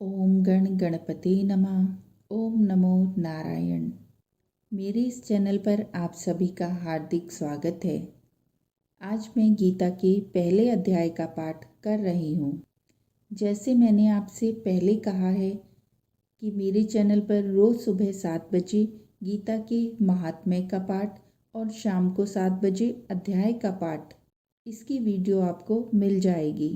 ओम गण गणपति नमः। ओम नमो नारायण। मेरे इस चैनल पर आप सभी का हार्दिक स्वागत है। आज मैं गीता के पहले अध्याय का पाठ कर रही हूँ। जैसे मैंने आपसे पहले कहा है कि मेरे चैनल पर रोज़ सुबह 7 बजे गीता के महात्म्य का पाठ और शाम को 7 बजे अध्याय का पाठ, इसकी वीडियो आपको मिल जाएगी।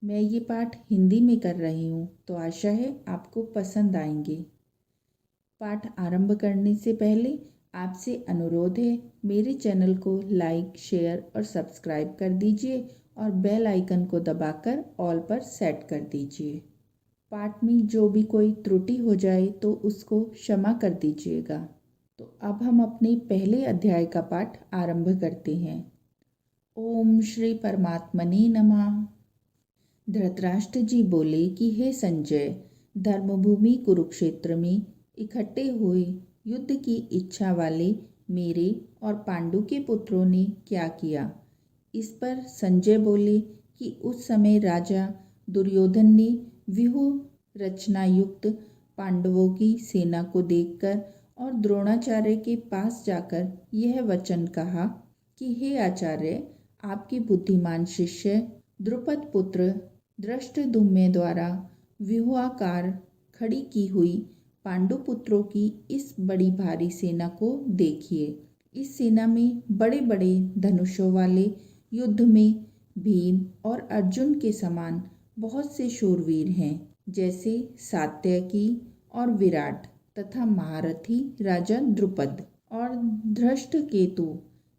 मैं ये पाठ हिंदी में कर रही हूँ, तो आशा है आपको पसंद आएंगे। पाठ आरंभ करने से पहले आपसे अनुरोध है, मेरे चैनल को लाइक, शेयर और सब्सक्राइब कर दीजिए और बेल आइकन को दबाकर ऑल पर सेट कर दीजिए। पाठ में जो भी कोई त्रुटि हो जाए तो उसको क्षमा कर दीजिएगा। तो अब हम अपने पहले अध्याय का पाठ आरंभ करते हैं। ओम श्री परमात्मने नमः। धृतराष्ट्र जी बोले कि हे संजय, धर्मभूमि कुरुक्षेत्र में इकट्ठे हुए युद्ध की इच्छा वाले मेरे और पांडु के पुत्रों ने क्या किया। इस पर संजय बोले कि उस समय राजा दुर्योधन ने व्यूह रचना युक्त पांडवों की सेना को देखकर और द्रोणाचार्य के पास जाकर यह वचन कहा कि हे आचार्य, आपके बुद्धिमान शिष्य द्रुपद पुत्र धृष्टद्युम्न द्वारा व्यूहाकार खड़ी की हुई पांडुपुत्रों की इस बड़ी भारी सेना को देखिए। इस सेना में बड़े बड़े धनुषों वाले युद्ध में भीम और अर्जुन के समान बहुत से शूरवीर हैं, जैसे सात्यकी और विराट तथा महारथी राजा द्रुपद और धृष्टकेतु,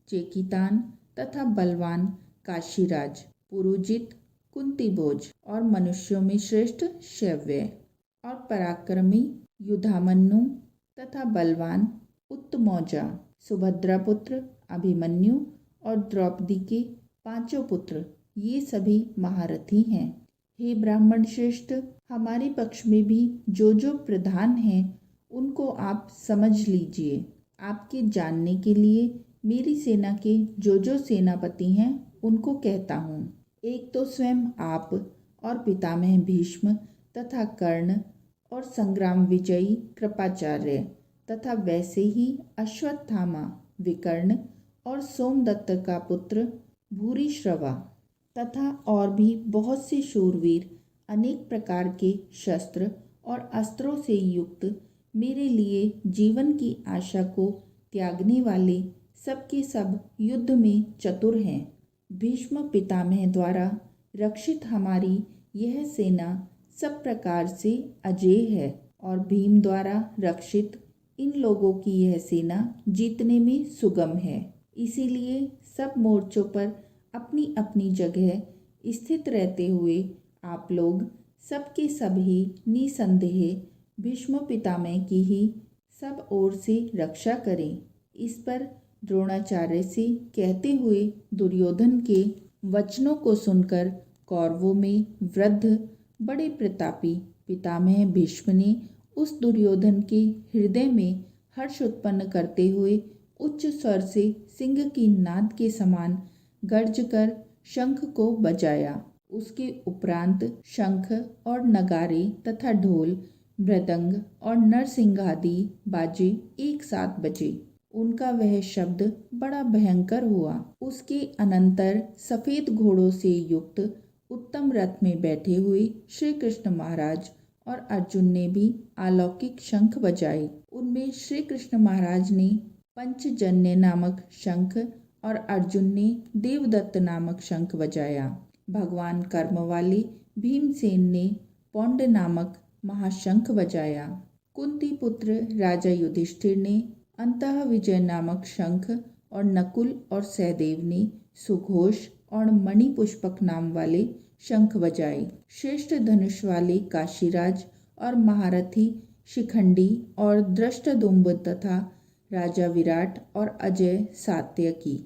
चेकितान तथा बलवान काशीराज, पुरुजित, कुंतीभोज और मनुष्यों में श्रेष्ठ शैव्य और पराक्रमी युधामन्यु तथा बलवान उत्तमौजा, सुभद्रा पुत्र अभिमन्यु और द्रौपदी के 5 पुत्र, ये सभी महारथी हैं। हे ब्राह्मण श्रेष्ठ, हमारे पक्ष में भी जो जो प्रधान हैं उनको आप समझ लीजिए। आपके जानने के लिए मेरी सेना के जो जो सेनापति हैं उनको कहता हूँ। एक तो स्वयं आप और पितामह भीष्म तथा कर्ण और संग्राम विजयी कृपाचार्य तथा वैसे ही अश्वत्थामा, विकर्ण और सोमदत्त का पुत्र भूरिश्रवा तथा और भी बहुत से शूरवीर अनेक प्रकार के शस्त्र और अस्त्रों से युक्त, मेरे लिए जीवन की आशा को त्यागने वाले सबके सब युद्ध में चतुर हैं। भीष्म पितामह द्वारा रक्षित हमारी यह सेना सब प्रकार से अजेय है और भीम द्वारा रक्षित इन लोगों की यह सेना जीतने में सुगम है। इसीलिए सब मोर्चों पर अपनी अपनी जगह स्थित रहते हुए आप लोग सबके सब ही निसंदेह भीष्म पितामह की ही सब ओर से रक्षा करें। इस पर द्रोणाचार्य से कहते हुए दुर्योधन के वचनों को सुनकर कौरवों में वृद्ध बड़े प्रतापी पितामह भीष्म ने उस दुर्योधन के हृदय में हर्ष उत्पन्न करते हुए उच्च स्वर से सिंह की नाद के समान गर्ज कर शंख को बजाया। उसके उपरांत शंख और नगारे तथा ढोल, मृदंग और नरसिंहादि बाजे एक साथ बजे। उनका वह शब्द बड़ा भयंकर हुआ। उसके अनंतर सफेद घोड़ों से युक्त उत्तम रथ में बैठे हुए श्री कृष्ण महाराज और अर्जुन ने भी अलौकिक शंख बजाए। उनमें श्री कृष्ण महाराज ने पंचजन्य नामक शंख और अर्जुन ने देवदत्त नामक शंख बजाया। भगवान कर्म वाले भीमसेन ने पौंड नामक महाशंख बजाया। कुंती पुत्र राजा युधिष्ठिर ने अंतः विजय नामक शंख और नकुल और सहदेव ने सुघोष और मणिपुष्पक नाम वाले शंख बजाए। श्रेष्ठ धनुष वाले काशीराज और महारथी शिखंडी और धृष्टद्युम्न तथा राजा विराट और अजय सात्यकी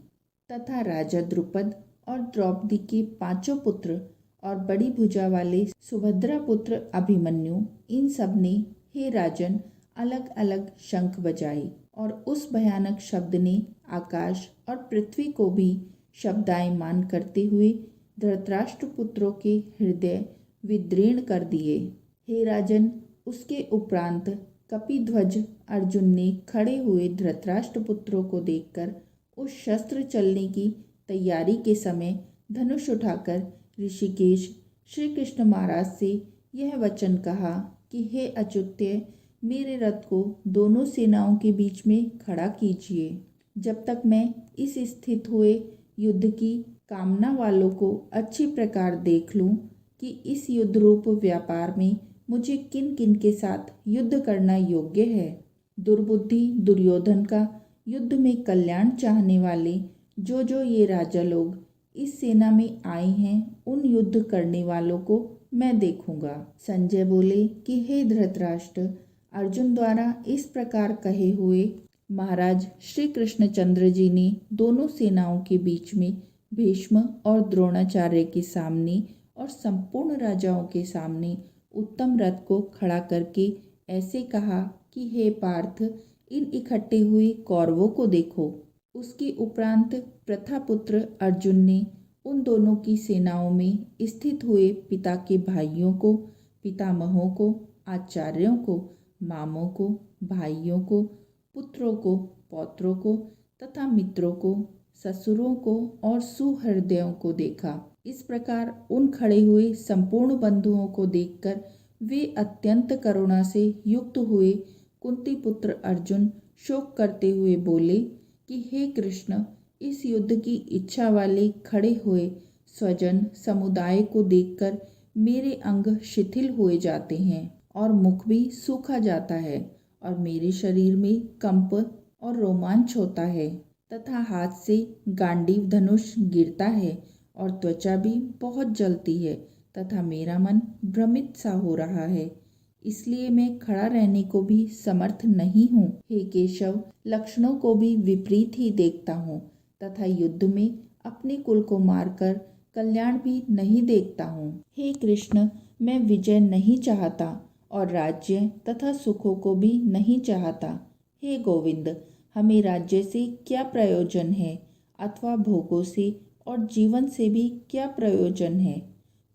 तथा राजा द्रुपद और द्रौपदी के 5 पुत्र और बड़ी भुजा वाले सुभद्रा पुत्र अभिमन्यु, इन सब ने हे राजन अलग अलग शंख बजाए और उस भयानक शब्द ने आकाश और पृथ्वी को भी शब्दायमान करते हुए धृतराष्ट्र पुत्रों के हृदय विदीर्ण कर दिए। हे राजन, उसके उपरांत कपिध्वज अर्जुन ने खड़े हुए धृतराष्ट्र पुत्रों को देखकर उस शस्त्र चलने की तैयारी के समय धनुष उठाकर ऋषिकेश श्री कृष्ण महाराज से यह वचन कहा कि हे अच्युत्य, मेरे रथ को दोनों सेनाओं के बीच में खड़ा कीजिए। जब तक मैं इस स्थित हुए युद्ध की कामना वालों को अच्छी प्रकार देख लूं कि इस युद्ध रूप व्यापार में मुझे किन किन के साथ युद्ध करना योग्य है। दुर्बुद्धि दुर्योधन का युद्ध में कल्याण चाहने वाले जो ये राजा लोग इस सेना में आए हैं, उन युद्ध करने वालों को मैं देखूंगा। संजय बोले कि हे धृतराष्ट्र, अर्जुन द्वारा इस प्रकार कहे हुए महाराज श्री कृष्णचंद्र जी ने दोनों सेनाओं के बीच में भीष्म और द्रोणाचार्य के सामने और संपूर्ण राजाओं के सामने उत्तम रथ को खड़ा करके ऐसे कहा कि हे पार्थ, इन इकट्ठे हुए कौरवों को देखो। उसके उपरांत प्रथापुत्र अर्जुन ने उन दोनों की सेनाओं में स्थित हुए पिता के भाइयों को, पितामहों को, आचार्यों को, मामों को, भाइयों को, पुत्रों को, पौत्रों को तथा मित्रों को, ससुरों को और सुहृदयों को देखा। इस प्रकार उन खड़े हुए संपूर्ण बंधुओं को देखकर वे अत्यंत करुणा से युक्त हुए कुंती पुत्र अर्जुन शोक करते हुए बोले कि हे कृष्ण, इस युद्ध की इच्छा वाले खड़े हुए स्वजन समुदाय को देखकर मेरे अंग शिथिल हुए जाते हैं और मुख भी सूखा जाता है और मेरे शरीर में कंप और रोमांच होता है तथा हाथ से गांडीव धनुष गिरता है और त्वचा भी बहुत जलती है तथा मेरा मन भ्रमित सा हो रहा है। इसलिए मैं खड़ा रहने को भी समर्थ नहीं हूँ। हे केशव, लक्षणों को भी विपरीत ही देखता हूँ तथा युद्ध में अपने कुल को मारकर कल्याण भी नहीं देखता हूँ। हे कृष्ण, मैं विजय नहीं चाहता और राज्य तथा सुखों को भी नहीं चाहता। हे गोविंद, हमें राज्य से क्या प्रयोजन है अथवा भोगों से और जीवन से भी क्या प्रयोजन है,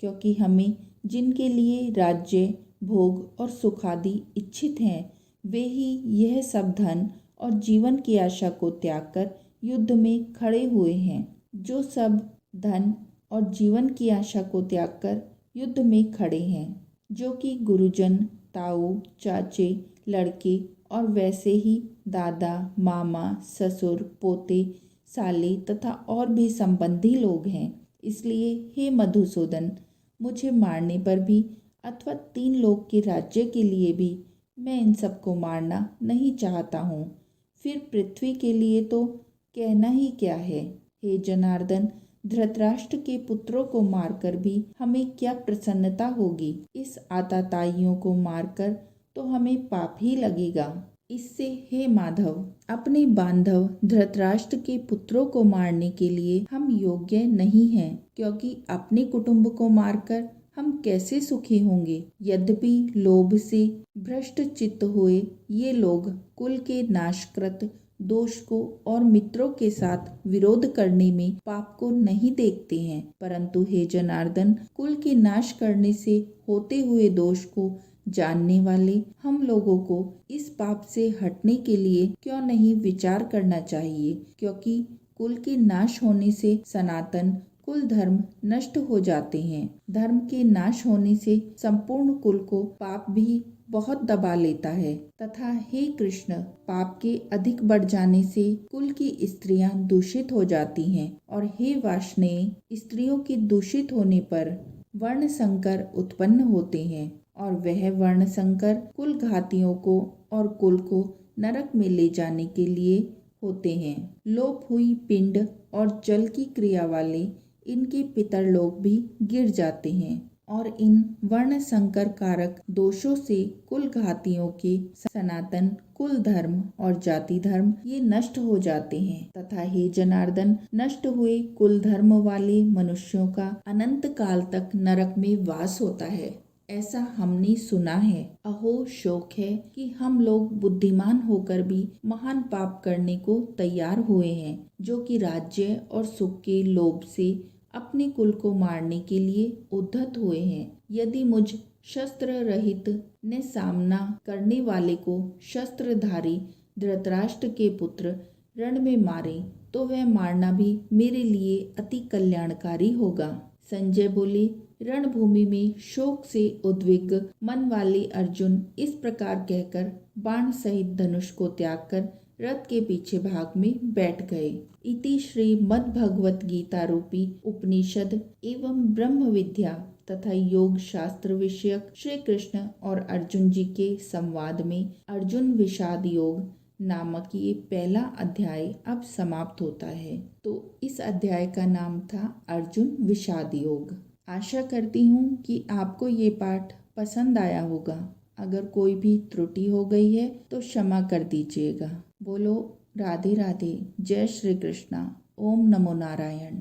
क्योंकि हमें जिनके लिए राज्य भोग और सुखादि इच्छित हैं, वे ही यह सब धन और जीवन की आशा को त्याग कर युद्ध में खड़े हुए हैं। जो सब धन और जीवन की आशा को त्याग कर युद्ध में खड़े हैं, जो कि गुरुजन, ताऊ, चाचे, लड़के और वैसे ही दादा, मामा, ससुर, पोते, साले तथा और भी संबंधी लोग हैं। इसलिए हे मधुसूदन, मुझे मारने पर भी अथवा 3 लोक के राज्य के लिए भी मैं इन सबको मारना नहीं चाहता हूँ। फिर पृथ्वी के लिए तो कहना ही क्या है। हे जनार्दन, धृतराष्ट्र के पुत्रों को मारकर भी हमें क्या प्रसन्नता होगी। इस आताताइयों को मारकर तो हमें पाप ही लगेगा। इससे हे माधव, अपने बांधव धृतराष्ट्र के पुत्रों को मारने के लिए हम योग्य नहीं हैं, क्योंकि अपने कुटुंब को मारकर हम कैसे सुखी होंगे। यद्यपि लोभ से भ्रष्ट चित्त हुए ये लोग कुल के नाशकृत दोष को और मित्रों के साथ विरोध करने में पाप को नहीं देखते हैं, परंतु हे जनार्दन, कुल के नाश करने से होते हुए दोष को जानने वाले हम लोगों को इस पाप से हटने के लिए क्यों नहीं विचार करना चाहिए, क्योंकि कुल के नाश होने से सनातन कुल धर्म नष्ट हो जाते हैं। धर्म के नाश होने से संपूर्ण कुल को पाप भी बहुत दबा लेता है तथा हे कृष्ण, पाप के अधिक बढ़ जाने से कुल की स्त्रियां दूषित हो जाती हैं और हे वार्ष्णेय, स्त्रियों के दूषित होने पर वर्ण संकर उत्पन्न होते हैं और वह वर्ण संकर कुल घातियों को और कुल को नरक में ले जाने के लिए होते हैं। लोप हुई पिंड और जल की क्रिया वाले इनके पितर लोग भी गिर जाते हैं और इन वर्ण संकर कारक दोषों से कुल घातियों के सनातन कुल धर्म और जाति धर्म ये नष्ट हो जाते हैं तथा हे जनार्दन, नष्ट हुए कुल धर्म वाले मनुष्यों का अनंत काल तक नरक में वास होता है, ऐसा हमने सुना है। अहो शोक है कि हम लोग बुद्धिमान होकर भी महान पाप करने को तैयार हुए हैं, जो कि राज्य और सुख के लोभ से अपने कुल को मारने के लिए उद्धत हुए हैं। यदि मुझ शस्त्र रहित ने सामना करने वाले को शस्त्रधारी धृतराष्ट्र के पुत्र रण में मारे तो वह मारना भी मेरे लिए अति कल्याणकारी होगा। संजय बोले, रणभूमि में शोक से उद्विग्न मन वाले अर्जुन इस प्रकार कहकर बाण सहित धनुष को त्याग कर रथ के पीछे भाग में बैठ गए। इति श्री मद्भगवत गीता रूपी उपनिषद एवं ब्रह्म विद्या तथा योग शास्त्र विषयक श्री कृष्ण और अर्जुन जी के संवाद में अर्जुन विषाद योग नामक ये पहला अध्याय अब समाप्त होता है। तो इस अध्याय का नाम था अर्जुन विषाद योग। आशा करती हूँ कि आपको ये पाठ पसंद आया होगा। अगर कोई भी त्रुटि हो गई है तो क्षमा कर दीजिएगा। बोलो राधे राधे, जय श्री कृष्णा, ओम नमो नारायण।